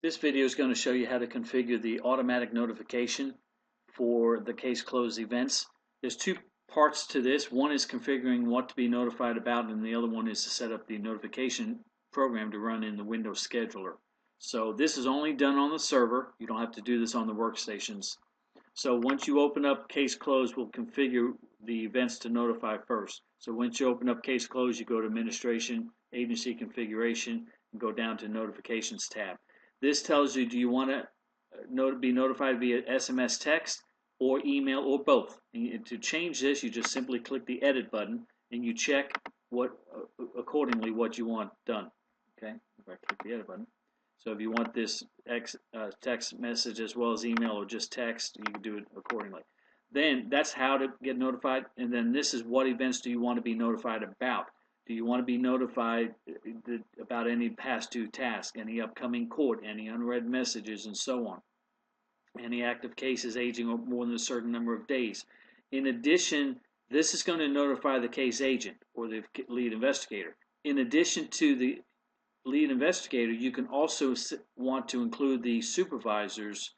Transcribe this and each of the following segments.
This video is going to show you how to configure the automatic notification for the case closed events. There's two parts to this. One is configuring what to be notified about, and the other one is to set up the notification program to run in the Windows scheduler. So this is only done on the server. You don't have to do this on the workstations. So once you open up case closed, we'll configure the events to notify first. So once you open up case closed, you go to administration, agency configuration, and go down to notifications tab. This tells you, do you want to be notified via SMS text or email or both? And to change this, you just simply click the edit button and you check accordingly what you want done. Okay, if I click the edit button. So if you want this text message as well as email or just text, you can do it accordingly. Then that's how to get notified. And then this is what events do you want to be notified about. Do you want to be notified about any past due task, any upcoming court, any unread messages, and so on? Any active cases aging more than a certain number of days. In addition, this is going to notify the case agent or the lead investigator. In addition to the lead investigator, you can also want to include the supervisors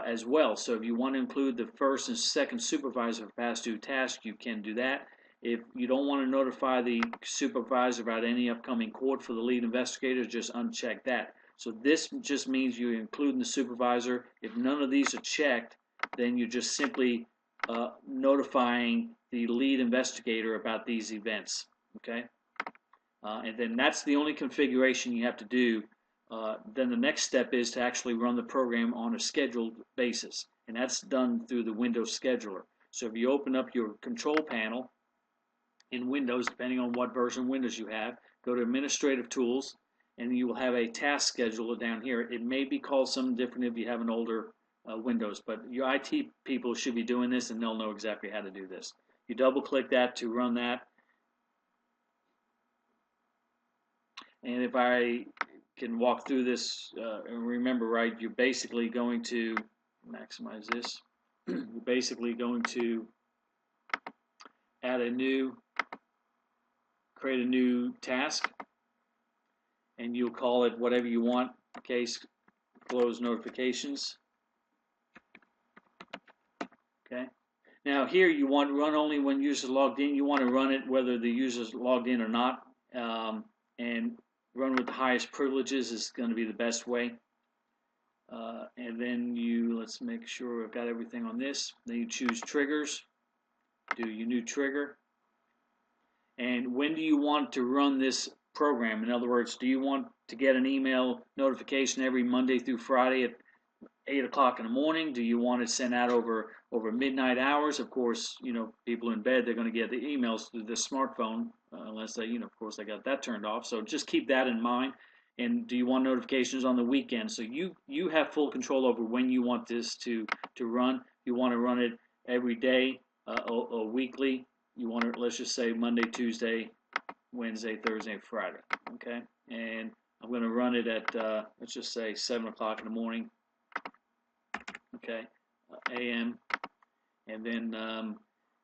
as well. So if you want to include the first and second supervisor for past due task, you can do that. If you don't want to notify the supervisor about any upcoming court for the lead investigator, just uncheck that. So this just means you're including the supervisor. If none of these are checked, then you're just simply notifying the lead investigator about these events. Okay? And then that's the only configuration you have to do. Then the next step is to actually run the program on a scheduled basis, and that's done through the Windows scheduler. So if you open up your control panel in Windows, depending on what version of Windows you have, go to Administrative Tools, and you will have a task scheduler down here. It may be called something different if you have an older Windows, but your IT people should be doing this, and they'll know exactly how to do this. You double-click that to run that. And if I can walk through this and remember right, you're basically going to maximize this. You're basically going to create a new task, and you'll call it whatever you want. Case close notifications. Okay. Now here you want to run only when users logged in. You want to run it whether the user's logged in or not, and run with the highest privileges is going to be the best way. And then let's make sure I've got everything on this. Then you choose triggers, do your new trigger. And when do you want to run this program? In other words, do you want to get an email notification every Monday through Friday at 8 o'clock in the morning? Do you want it sent out over midnight hours? Of course, people in bed, they're going to get the emails through the smartphone, unless they, of course, they got that turned off. So just keep that in mind. And do you want notifications on the weekend? So you have full control over when you want this to run. You want to run it every day or weekly. You want to, let's just say Monday, Tuesday, Wednesday, Thursday, and Friday. Okay? And I'm going to run it at, let's just say 7 o'clock in the morning. Okay, AM, and then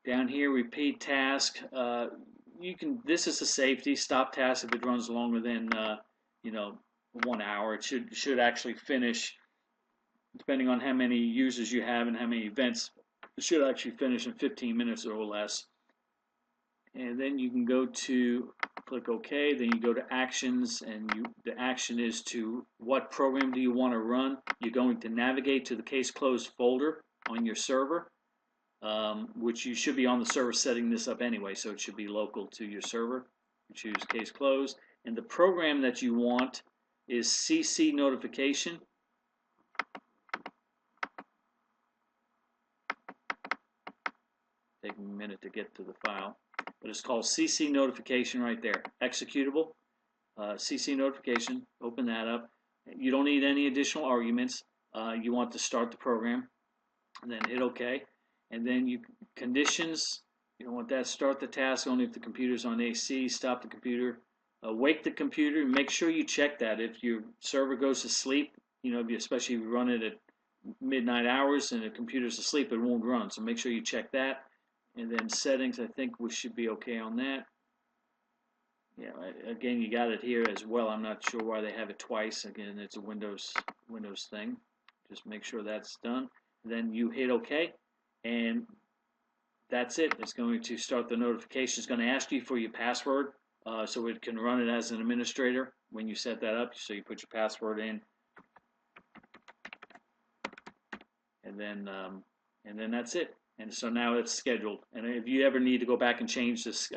down here, repeat task. This is a safety stop task. If it runs longer than 1 hour, it should actually finish. Depending on how many users you have and how many events, it should actually finish in 15 minutes or less. And then you can go to click OK. Then you go to Actions, and the action is to what program do you want to run. You're going to navigate to the Case Closed folder on your server, which you should be on the server setting this up anyway, so it should be local to your server. You choose Case Closed, and the program that you want is CC Notification. Take a minute to get to the file. But it's called CC Notification right there. Executable, CC Notification, open that up. You don't need any additional arguments. You want to start the program, and then hit OK. And then conditions, you don't want that. Start the task only if the computer's on AC. Stop the computer. Wake the computer. Make sure you check that. If your server goes to sleep, especially if you run it at midnight hours and the computer's asleep, it won't run. So make sure you check that. And then settings, I think we should be okay on that. Yeah, again, you got it here as well. I'm not sure why they have it twice. Again, it's a Windows thing. Just make sure that's done. Then you hit OK, and that's it. It's going to start the notification. It's going to ask you for your password, so it can run it as an administrator when you set that up. So you put your password in, and then that's it. And so now it's scheduled. And if you ever need to go back and change this,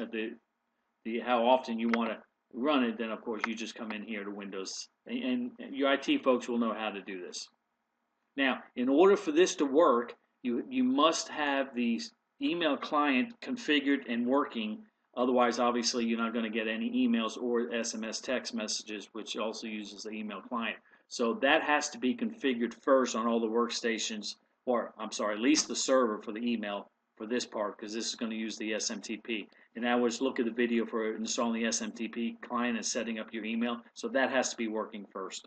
how often you want to run it, then of course you just come in here to Windows, and your IT folks will know how to do this. Now, in order for this to work, you must have the email client configured and working. Otherwise, obviously, you're not going to get any emails or SMS text messages, which also uses the email client. So that has to be configured first on all the workstations, or I'm sorry, at least the server for the email for this part, because this is going to use the SMTP. And now let's look at the video for installing the SMTP client and setting up your email. So that has to be working first.